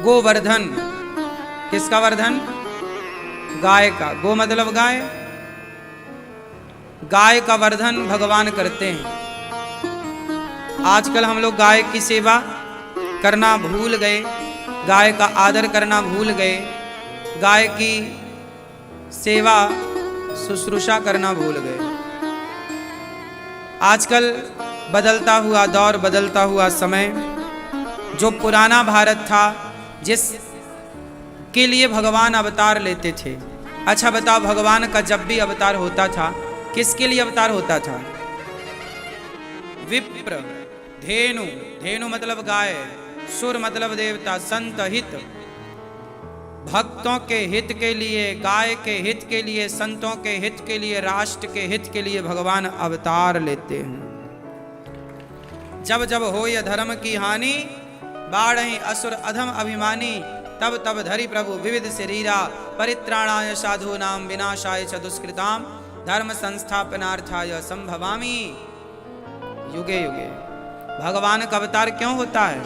गोवर्धन, किसका वर्धन? गाय का। गो मतलब गाय, गाय का वर्धन भगवान करते हैं। आजकल हम लोग गाय की सेवा करना भूल गए, गाय का आदर करना भूल गए, गाय की सेवा शुश्रूषा करना भूल गए। आजकल बदलता हुआ दौर, बदलता हुआ समय, जो पुराना भारत था जिस के लिए भगवान अवतार लेते थे। अच्छा बताओ, भगवान का जब भी अवतार होता था किसके लिए अवतार होता था? विप्र, धेनु, धेनु मतलब गाय, सुर मतलब देवता, संत हित, भक्तों के हित के लिए, गाय के हित के लिए, संतों के हित के लिए, राष्ट्र के हित के लिए भगवान अवतार लेते हैं। जब जब हो यह धर्म की हानि, बाढ़हि असुर अधम अभिमानी, तब तब धरि प्रभु विविध शरीरा, परित्राणाय साधूनां विनाशाय च दुष्कृताम, धर्म संस्थापनार्थाय संभवामि युगे युगे। भगवान का अवतार क्यों होता है?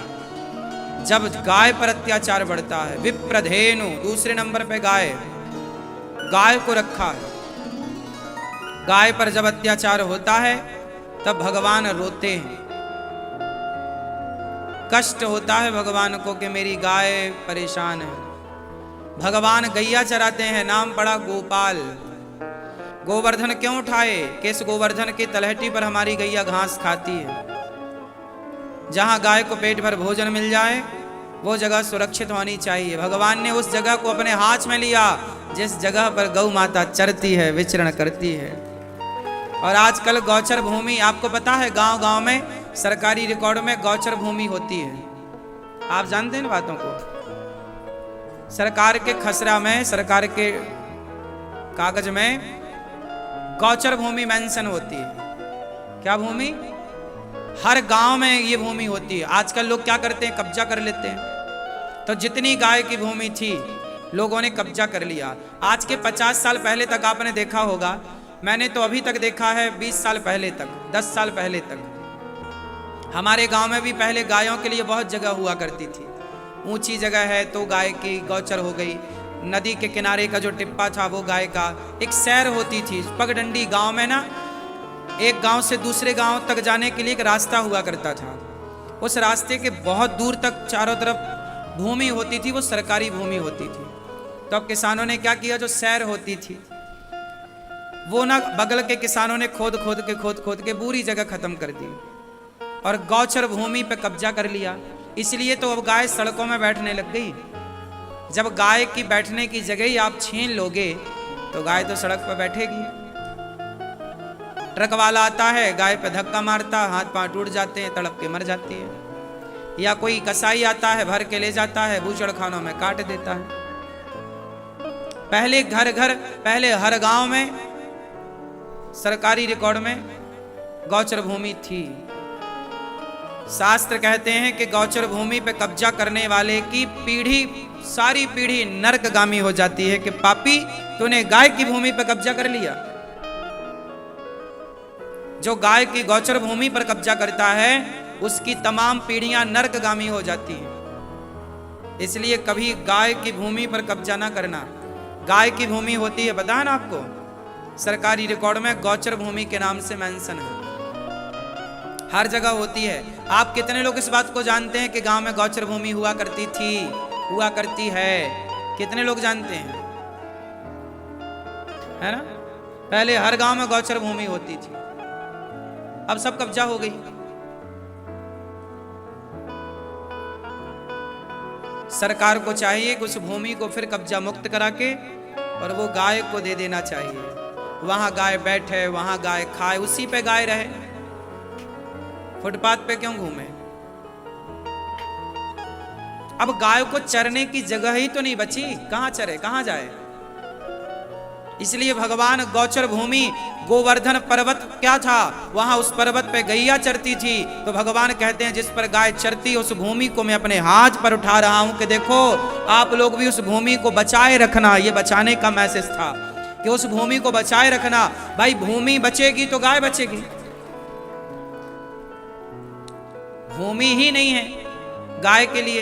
जब गाय पर अत्याचार बढ़ता है। विप्रधेनु, दूसरे नंबर पे गाय, गाय को रखा है। गाय पर जब अत्याचार होता है तब भगवान रोते हैं, कष्ट होता है भगवान को कि मेरी गाय परेशान है। भगवान गैया चराते हैं, नाम पड़ा गोपाल। गोवर्धन क्यों उठाए? कि इस गोवर्धन की तलहटी पर हमारी गैया घास खाती है। जहां गाय को पेट भर भोजन मिल जाए वो जगह सुरक्षित होनी चाहिए। भगवान ने उस जगह को अपने हाथ में लिया जिस जगह पर गौ माता चरती है, विचरण करती है। और आजकल गौचर भूमि, आपको पता है गांव गांव में सरकारी रिकॉर्ड में गौचर भूमि होती है। आप जानते हैं इन बातों को? सरकार के खसरा में, सरकार के कागज में गौचर भूमि मेंशन होती है। क्या भूमि? हर गांव में ये भूमि होती है। आजकल लोग क्या करते हैं? कब्जा कर लेते हैं। तो जितनी गाय की भूमि थी लोगों ने कब्जा कर लिया। आज के 50 साल पहले तक आपने देखा होगा, मैंने तो अभी तक देखा है 20 साल पहले तक, 10 साल पहले तक हमारे गांव में भी पहले गायों के लिए बहुत जगह हुआ करती थी। ऊंची जगह है तो गाय की गौचर हो गई, नदी के किनारे का जो टिप्पा था वो गाय का। एक सैर होती थी पगडंडी, गांव में ना एक गांव से दूसरे गांव तक जाने के लिए एक रास्ता हुआ करता था। उस रास्ते के बहुत दूर तक चारों तरफ भूमि होती थी, वो सरकारी भूमि होती थी। तो अब किसानों ने क्या किया, जो सैर होती थी वो ना बगल के किसानों ने खोद खोद के पूरी जगह खत्म कर दी और गौचर भूमि पे कब्जा कर लिया। इसलिए तो अब गाय सड़कों में बैठने लग गई। जब गाय की बैठने की जगह ही आप छीन लोगे तो गाय तो सड़क पर बैठेगी। ट्रक वाला आता है, गाय पे धक्का मारता, हाथ पांव टूट जाते हैं, तड़प के मर जाती है। या कोई कसाई आता है, भर के ले जाता है, बूचड़ खानों में काट देता है। पहले पहले हर गांव में सरकारी रिकॉर्ड में गौचर भूमि थी। शास्त्र कहते हैं कि गौचर भूमि पे कब्जा करने वाले की पीढ़ी, सारी पीढ़ी नरकगामी हो जाती है कि पापी तूने गाय की भूमि पे कब्जा कर लिया। जो गाय की गौचर भूमि पर कब्जा करता है उसकी तमाम पीढ़ियां नरकगामी हो जाती हैं। इसलिए कभी गाय की भूमि पर कब्जा ना करना। गाय की भूमि होती है, पता है ना आपको, सरकारी रिकॉर्ड में गौचर भूमि के नाम से मेंशन है, हर जगह होती है। आप कितने लोग इस बात को जानते हैं कि गांव में गौचर भूमि हुआ करती थी, हुआ करती है? कितने लोग जानते हैं? है ना? पहले हर गांव में गौचर भूमि होती थी, अब सब कब्जा हो गई। सरकार को चाहिए कि उस भूमि को फिर कब्जा मुक्त करा के और वो गाय को दे देना चाहिए। वहां गाय बैठे, वहां गाय खाए, उसी पे गाय रहे, फुटपाथ पे क्यों घूमे? अब गाय को चरने की जगह ही तो नहीं बची, कहां चरे, कहां जाए? इसलिए भगवान गौचर भूमि, गोवर्धन पर्वत क्या था, वहां उस पर्वत पे गैया चरती थी। तो भगवान कहते हैं जिस पर गाय चरती उस भूमि को मैं अपने हाथ पर उठा रहा हूं कि देखो आप लोग भी उस भूमि को बचाए रखना। ये बचाने का मैसेज था कि उस भूमि को बचाए रखना। भाई भूमि बचेगी तो गाय बचेगी। भूमि ही नहीं है गाय के लिए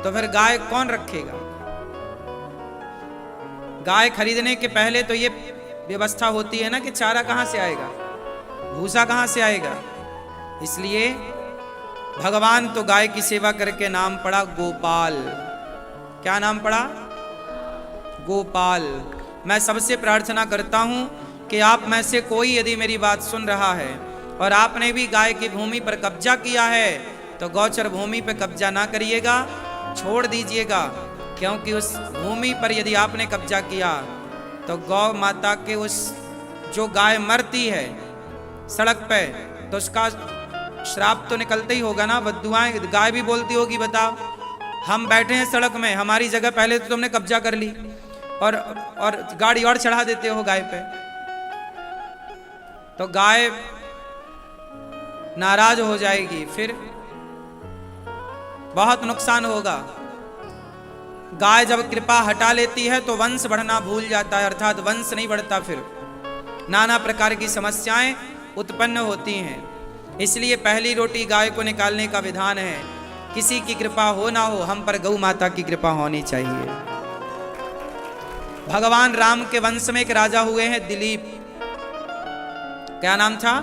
तो फिर गाय कौन रखेगा? गाय खरीदने के पहले तो ये व्यवस्था होती है ना कि चारा कहां से आएगा, भूसा कहां से आएगा। इसलिए भगवान तो गाय की सेवा करके नाम पड़ा गोपाल। क्या नाम पड़ा? गोपाल। मैं सबसे प्रार्थना करता हूं कि आप में से कोई यदि मेरी बात सुन रहा है और आपने भी गाय की भूमि पर कब्जा किया है तो गौचर भूमि पर कब्जा ना करिएगा, छोड़ दीजिएगा। क्योंकि उस भूमि पर यदि आपने कब्जा किया तो गौ माता के उस जो गाय मरती है सड़क पे तो उसका श्राप तो निकलता ही होगा ना, बद्दुआएं गाय भी बोलती होगी। बताओ, हम बैठे हैं सड़क में, हमारी जगह पहले तो तुमने कब्जा कर ली और गाड़ी और चढ़ा देते हो गाय पे, तो गाय नाराज हो जाएगी, फिर बहुत नुकसान होगा। गाय जब कृपा हटा लेती है तो वंश बढ़ना भूल जाता है, अर्थात वंश नहीं बढ़ता, फिर नाना प्रकार की समस्याएं उत्पन्न होती हैं। इसलिए पहली रोटी गाय को निकालने का विधान है। किसी की कृपा हो ना हो, हम पर गौ माता की कृपा होनी चाहिए। भगवान राम के वंश में एक राजा हुए हैं दिलीप। क्या नाम था?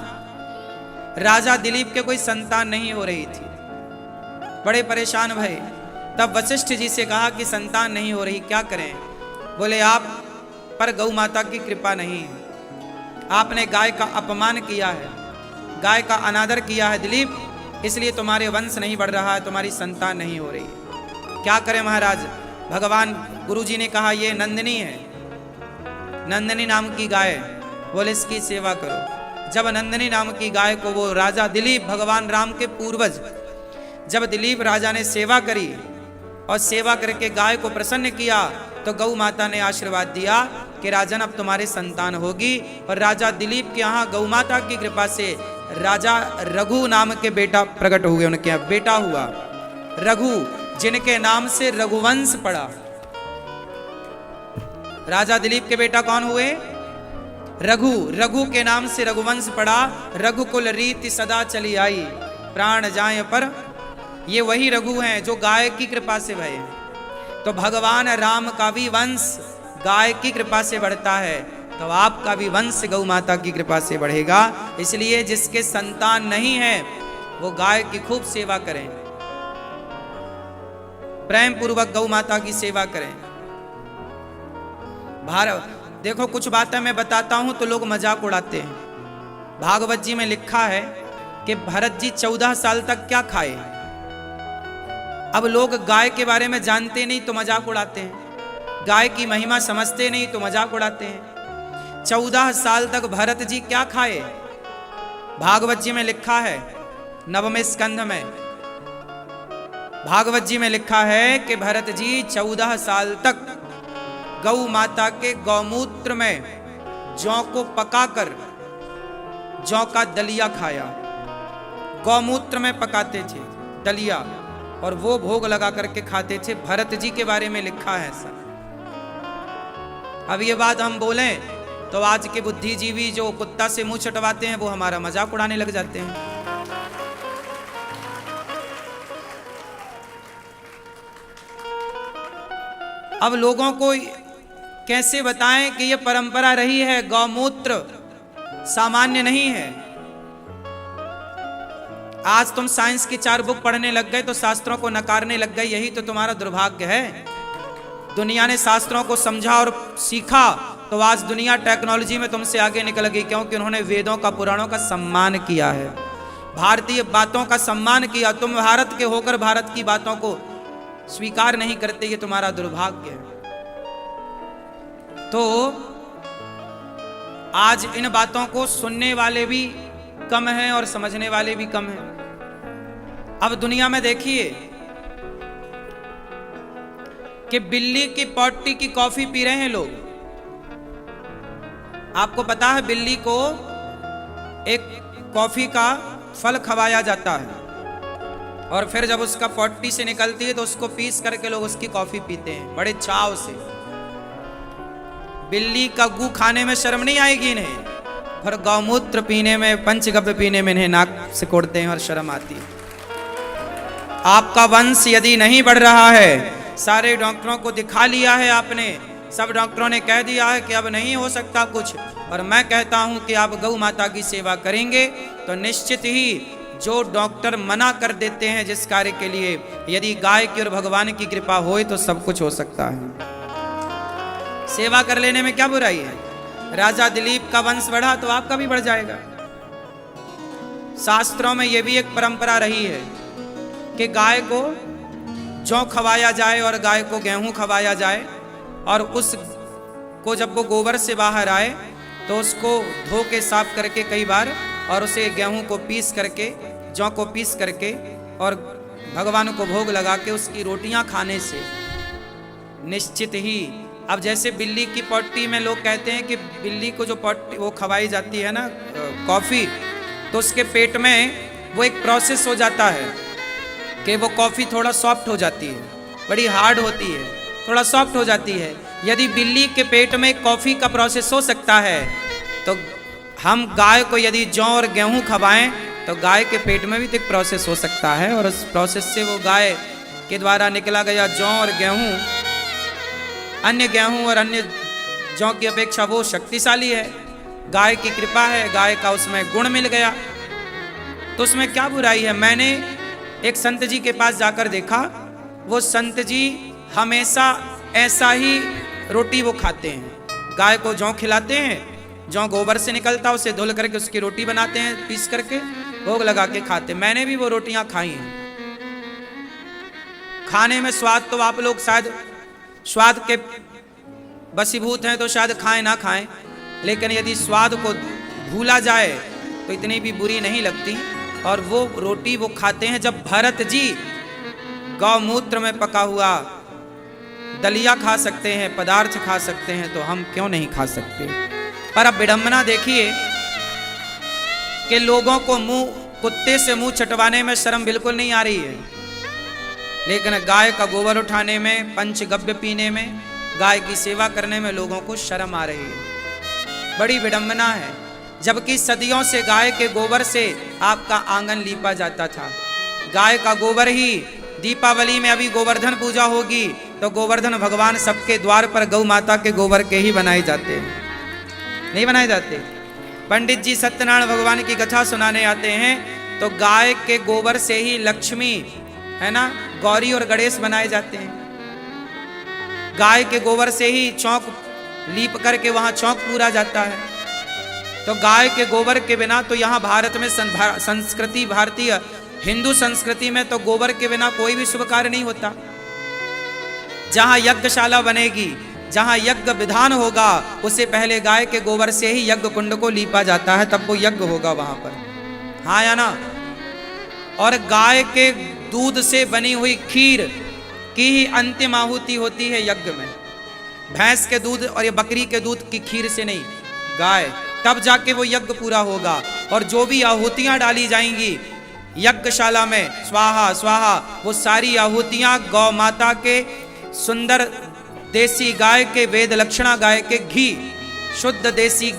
राजा दिलीप के कोई संतान नहीं हो रही थी, बड़े परेशान भये। तब वशिष्ठ जी से कहा कि संतान नहीं हो रही, क्या करें? बोले आप पर गौ माता की कृपा नहीं है, आपने गाय का अपमान किया है, गाय का अनादर किया है दिलीप, इसलिए तुम्हारे वंश नहीं बढ़ रहा है, तुम्हारी संतान नहीं हो रही है। क्या करें महाराज? भगवान गुरुजी ने कहा ये नंदिनी है, नंदिनी नाम की गाय, बोले इसकी सेवा करो। जब नंदिनी नाम की गाय को वो राजा दिलीप, भगवान राम के पूर्वज, जब दिलीप राजा ने सेवा करी और सेवा करके गाय को प्रसन्न किया तो गौ माता ने आशीर्वाद दिया कि राजन अब तुम्हारी संतान होगी। और राजा दिलीप के यहाँ गौ माता की कृपा से राजा रघु नाम के बेटा प्रकट हुए, उनके यहाँ बेटा हुआ रघु, जिनके नाम से रघुवंश पड़ा। राजा दिलीप के बेटा कौन हुए? रघु। रघु के नाम से रघुवंश पड़ा। रघुकुल रीति सदा चली आई, प्राण जाए पर। ये वही रघु हैं जो गाय की कृपा से भये। तो भगवान राम का भी वंश गाय की कृपा से बढ़ता है, तो आपका भी वंश गौ माता की कृपा से बढ़ेगा। इसलिए जिसके संतान नहीं है वो गाय की खूब सेवा करें, प्रेम पूर्वक गौ माता की सेवा करें। भारत देखो, कुछ बातें मैं बताता हूं तो लोग मजाक उड़ाते हैं। भागवत जी में लिखा है कि भरत जी 14 साल तक क्या खाए। अब लोग गाय के बारे में जानते नहीं तो मजाक उड़ाते हैं, गाय की महिमा समझते नहीं तो मजाक उड़ाते हैं। 14 साल तक भरत जी क्या खाए? भागवत जी में लिखा है, नवम स्कंध में भागवत जी में लिखा है कि भरत जी 14 साल तक गौ माता के गौमूत्र में जौ को पकाकर जौ का दलिया खाया। गौमूत्र में पकाते थे दलिया और वो भोग लगा करके खाते थे। भरत जी के बारे में लिखा है ऐसा। अब ये बात हम बोलें तो आज के बुद्धिजीवी जो कुत्ता से मुंह चटवाते हैं वो हमारा मजाक उड़ाने लग जाते हैं। अब लोगों को कैसे बताएं कि ये परंपरा रही है, गौमूत्र सामान्य नहीं है। आज तुम साइंस की 4 बुक पढ़ने लग गए तो शास्त्रों को नकारने लग गए, यही तो तुम्हारा दुर्भाग्य है। दुनिया ने शास्त्रों को समझा और सीखा तो आज दुनिया टेक्नोलॉजी में तुमसे आगे निकल गई, क्योंकि उन्होंने वेदों का पुराणों का सम्मान किया है, भारतीय बातों का सम्मान किया। तुम भारत के होकर भारत की बातों को स्वीकार नहीं करते, ये तुम्हारा दुर्भाग्य है। तो आज इन बातों को सुनने वाले भी कम हैं और समझने वाले भी कम हैं। अब दुनिया में देखिए कि बिल्ली की पॉटी की कॉफी पी रहे हैं लोग। आपको पता है बिल्ली को एक कॉफी का फल खवाया जाता है और फिर जब उसका पॉटी से निकलती है तो उसको पीस करके लोग उसकी कॉफी पीते हैं बड़े चाव से। बिल्ली का गू खाने में शर्म नहीं आएगी इन्हें, और गौमूत्र पीने में, पंचगव्य पीने में इन्हें नाक से कोड़ते हैं और शर्म आती है। आपका वंश यदि नहीं बढ़ रहा है, सारे डॉक्टरों को दिखा लिया है आपने, सब डॉक्टरों ने कह दिया है कि अब नहीं हो सकता कुछ, और मैं कहता हूं कि आप गौ माता की सेवा करेंगे तो निश्चित ही जो डॉक्टर मना कर देते हैं जिस कार्य के लिए, यदि गाय की और भगवान की कृपा होए तो सब कुछ हो सकता है। सेवा कर लेने में क्या बुराई है? राजा दिलीप का वंश बढ़ा तो आपका भी बढ़ जाएगा। शास्त्रों में यह भी एक परंपरा रही है कि गाय को जौ खवाया जाए और गाय को गेहूं खवाया जाए, और उस को जब वो गोबर से बाहर आए तो उसको धो के साफ करके कई बार, और उसे गेहूं को पीस करके, जौ को पीस करके और भगवान को भोग लगा के उसकी रोटियां खाने से निश्चित ही, अब जैसे बिल्ली की पोटी में लोग कहते हैं कि बिल्ली को जो पोटी वो खवाई जाती है ना कॉफ़ी, तो उसके पेट में वो एक प्रोसेस हो जाता है कि वो कॉफ़ी थोड़ा सॉफ्ट हो जाती है, बड़ी हार्ड होती है, थोड़ा सॉफ्ट हो जाती है। यदि बिल्ली के पेट में कॉफ़ी का प्रोसेस हो सकता है तो हम गाय को यदि जौ और गेहूं खवाएं तो गाय के पेट में भी तो एक प्रोसेस हो सकता है, और उस प्रोसेस से वो गाय के द्वारा निकला गया जौ और गेहूं, अन्य गेहूं और अन्य जौ की अपेक्षा वो शक्तिशाली है। गाय की कृपा है, गाय का उसमें गुण मिल गया तो उसमें क्या बुराई है। मैंने एक संत जी के पास जाकर देखा, वो संत जी हमेशा ऐसा ही रोटी वो खाते हैं, गाय को जौ खिलाते हैं, जौ गोबर से निकलता उसे धुल करके उसकी रोटी बनाते हैं, पीस करके भोग लगा के खाते। मैंने भी वो रोटियां खाई हैं। खाने में स्वाद तो आप लोग शायद स्वाद के बसीभूत हैं तो शायद खाएं ना खाएं, लेकिन यदि स्वाद को भूला जाए तो इतनी भी बुरी नहीं लगती। और वो रोटी वो खाते हैं। जब भरत जी गौमूत्र में पका हुआ दलिया खा सकते हैं, पदार्थ खा सकते हैं, तो हम क्यों नहीं खा सकते। पर अब विडंबना देखिए कि लोगों को कुत्ते से मुंह चटवाने में शर्म बिल्कुल नहीं आ रही है, लेकिन गाय का गोबर उठाने में, पंचगव्य पीने में, गाय की सेवा करने में लोगों को शर्म आ रही है। बड़ी विडंबना है। जबकि सदियों से गाय के गोबर से आपका आंगन लीपा जाता था। गाय का गोबर ही, दीपावली में अभी गोवर्धन पूजा होगी तो गोवर्धन भगवान सबके द्वार पर गौ माता के गोबर के ही बनाए जाते हैं, नहीं बनाए जाते। पंडित जी सत्यनारायण भगवान की कथा सुनाने आते हैं तो गाय के गोबर से ही लक्ष्मी, है ना, गौरी और गणेश बनाए जाते हैं। गाय के गोबर से ही चौक लीप करके वहां चौक पूरा जाता है। तो गाय के गोबर के बिना तो यहाँ भारत में संस्कृति, भारतीय हिंदू संस्कृति में तो गोबर के बिना कोई भी शुभ कार्य नहीं होता। जहां यज्ञशाला बनेगी, जहां यज्ञ विधान होगा, उससे पहले गाय के गोबर से ही यज्ञ कुंड को लीपा जाता है, तब वो यज्ञ होगा वहां पर, हाँ या ना। और गाय के दूध से बनी हुई खीर की ही अंतिम आहुति होती है यज्ञ में। भैंस के दूध और ये बकरी के दूध की खीर से नहीं, गाय, तब जाके वो यज्ञ पूरा होगा। और जो भी आहुतियां डाली जाएंगी यज्ञशाला में, स्वाहा स्वाहा, वो सारी आहुतियां गौ माता के सुंदर देसी गाय के, वेद लक्षणा गाय के घी, शुद्ध देसी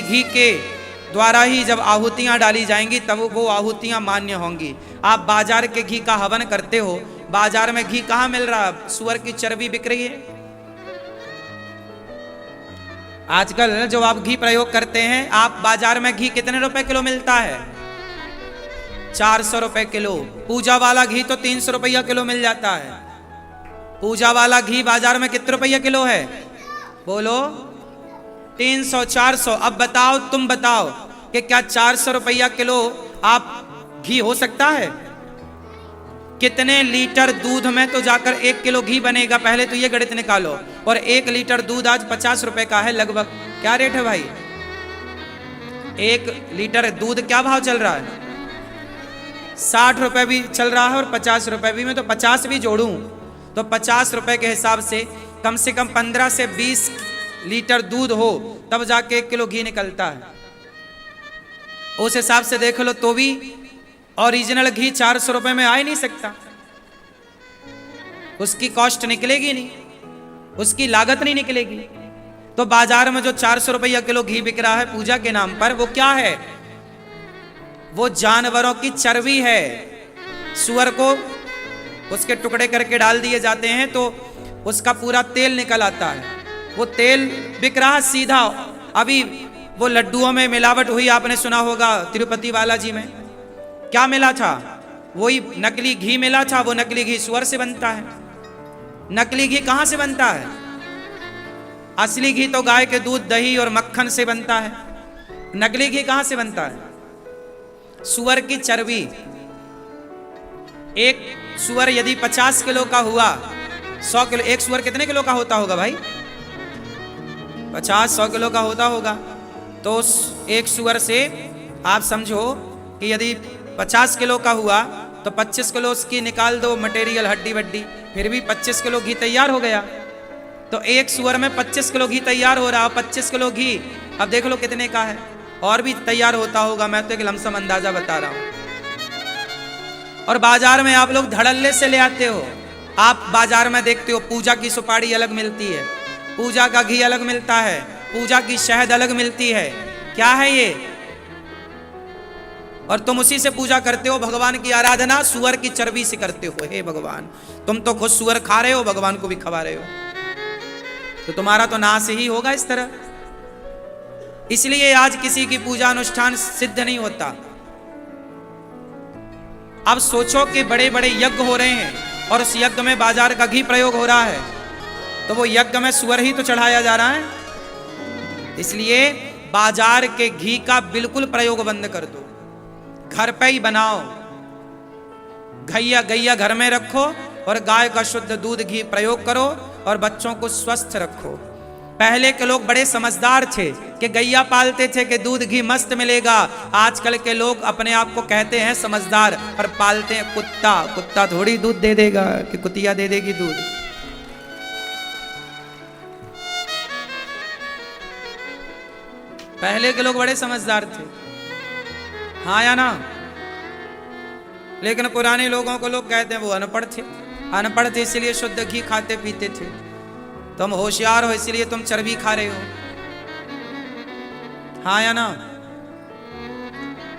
घी के द्वारा ही जब आहुतियां डाली जाएंगी तब वो आहुतियां मान्य होंगी। आप बाजार के घी का हवन करते हो, बाजार में घी कहाँ मिल रहा है? सुअर की चर्बी बिक रही है। आजकल जो आप घी प्रयोग करते हैं, आप बाजार में घी कितने रुपए किलो मिलता है? 400 रुपए किलो। पूजा वाला घी तो 300 रुपया किलो मिल जाता है। पूजा वाला घी बाजार में कितने रुपया किलो है? बोलो 300, 400। अब बताओ, तुम बताओ कि क्या 400 रुपया किलो आप घी हो सकता है? कितने लीटर दूध में तो जाकर 1 किलो घी बनेगा? पहले तो ये गणित निकालो। और 1 लीटर दूध आज 50 रुपए का है लगभग। क्या रेट है भाई? 1 लीटर दूध क्या भाव चल रहा है? 60 रुपए भी चल रहा है और 50 रुपए भी। मैं तो 50 भी जोड़ूं तो 50 रुपए के हिसाब से कम 15 से 20 लीटर दूध हो तब जाके 1 किलो घी निकलता है। उस हिसाब से देख लो तो भी ओरिजिनल घी 400 रुपए में आ ही नहीं सकता। उसकी कॉस्ट निकलेगी नहीं, उसकी लागत नहीं निकलेगी। तो बाजार में जो 400 रुपया किलो घी बिक रहा है पूजा के नाम पर, वो क्या है? वो जानवरों की चर्बी है। सुअर को उसके टुकड़े करके डाल दिए जाते हैं तो उसका पूरा तेल निकल आता है। वो तेल बिक रहा सीधा। अभी वो लड्डुओं में मिलावट हुई, आपने सुना होगा तिरुपति बालाजी में क्या मिला था, वही नकली घी मिला था। वो नकली घी सुअर से बनता है। नकली घी कहां से बनता है? असली घी तो गाय के दूध, दही और मक्खन से बनता है। नकली घी कहां से बनता है? सुअर की चर्बी। एक सुअर यदि 50 किलो का हुआ, 100 किलो, एक सुअर कितने किलो का होता होगा भाई? 50-100 किलो का होता होगा। तो एक सुअर से आप समझो कि यदि 50 किलो का हुआ तो 25 किलो उसकी निकाल दो मटेरियल, हड्डी वड्डी, फिर भी 25 किलो घी तैयार हो गया। तो एक सुअर में 25 किलो घी तैयार हो रहा। 25 किलो घी अब देख लो कितने का है, और भी तैयार होता होगा, मैं तो एक लमसम अंदाजा बता रहा हूं। और बाजार में आप लोग धड़ल्ले से ले आते हो। आप बाजार में देखते हो पूजा की सुपारी अलग मिलती है, पूजा का घी अलग मिलता है, पूजा की शहद अलग मिलती है। क्या है ये? और तुम उसी से पूजा करते हो। भगवान की आराधना सुअर की चर्बी से करते हो। हे भगवान, तुम तो खुद सुअर खा रहे हो, भगवान को भी खवा रहे हो, तो तुम्हारा तो नाश ही होगा इस तरह। इसलिए आज किसी की पूजा अनुष्ठान सिद्ध नहीं होता। अब सोचो कि बड़े बड़े यज्ञ हो रहे हैं और उस यज्ञ में बाजार का घी प्रयोग हो रहा है, तो वो यज्ञ में सुअर ही तो चढ़ाया जा रहा है। इसलिए बाजार के घी का बिल्कुल प्रयोग बंद कर दो, घर पे ही बनाओ। गैया घर में रखो और गाय का शुद्ध दूध घी प्रयोग करो और बच्चों को स्वस्थ रखो। पहले के लोग बड़े समझदार थे कि गैया पालते थे कि दूध घी मस्त मिलेगा। आजकल के लोग अपने आप को कहते हैं समझदार, पर पालते हैं कुत्ता। कुत्ता थोड़ी दूध दे देगा कि कुतिया दे देगी दूध। पहले के लोग बड़े समझदार थे, हाँ या ना? लेकिन पुराने लोगों को लोग कहते हैं वो अनपढ़ थे। अनपढ़ थे इसलिए शुद्ध घी खाते पीते थे। तुम होशियार हो इसलिए तुम चर्बी खा रहे हो, हाँ या ना?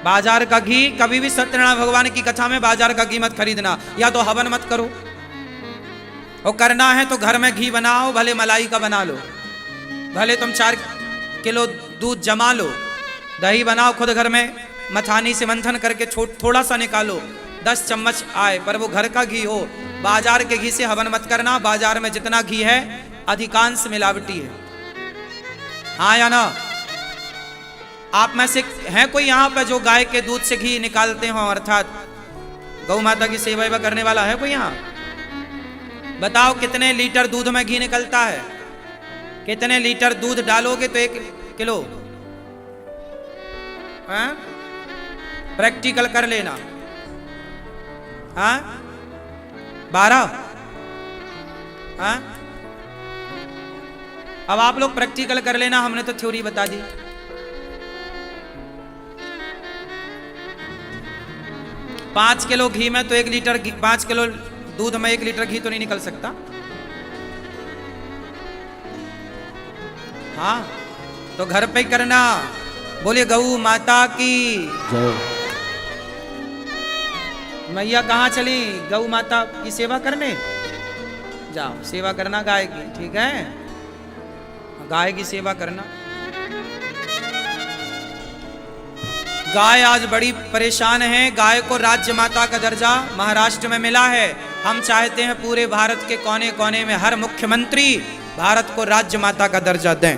बाजार का घी कभी भी सत्यनारायण भगवान की कथा में बाजार का घी मत खरीदना, या तो हवन मत करो। और करना है तो घर में घी बनाओ, भले मलाई का बना लो, भले तुम 4 किलो दूध जमा लो, दही बनाओ खुद घर में, मथानी से मंथन करके थोड़ा सा निकालो, 10 चम्मच आए, पर वो घर का घी हो। बाजार के घी से हवन मत करना। बाजार में जितना घी है अधिकांश मिलावटी है, हाँ या ना? आप में से है कोई यहाँ पे जो गाय के दूध से घी निकालते हो, अर्थात गौ माता की सेवा करने वाला है कोई यहाँ? बताओ कितने लीटर दूध में घी निकलता है? कितने लीटर दूध डालोगे तो 1 किलो? हाँ? प्रैक्टिकल कर लेना। हाँ? 12? हाँ? अब आप लोग प्रैक्टिकल कर लेना, हमने तो थ्योरी बता दी। पांच किलो घी में तो 1 लीटर, 5 किलो दूध में 1 लीटर घी तो नहीं निकल सकता। हाँ, तो घर पे करना। बोले गौ माता की जय। मैया कहाँ चली? गौ माता की सेवा करने जाओ, सेवा करना गाय की, ठीक है? गाय की सेवा करना। गाय आज बड़ी परेशान है। गाय को राज्य माता का दर्जा महाराष्ट्र में मिला है। हम चाहते हैं पूरे भारत के कोने कोने में हर मुख्यमंत्री भारत को राज्य माता का दर्जा दें।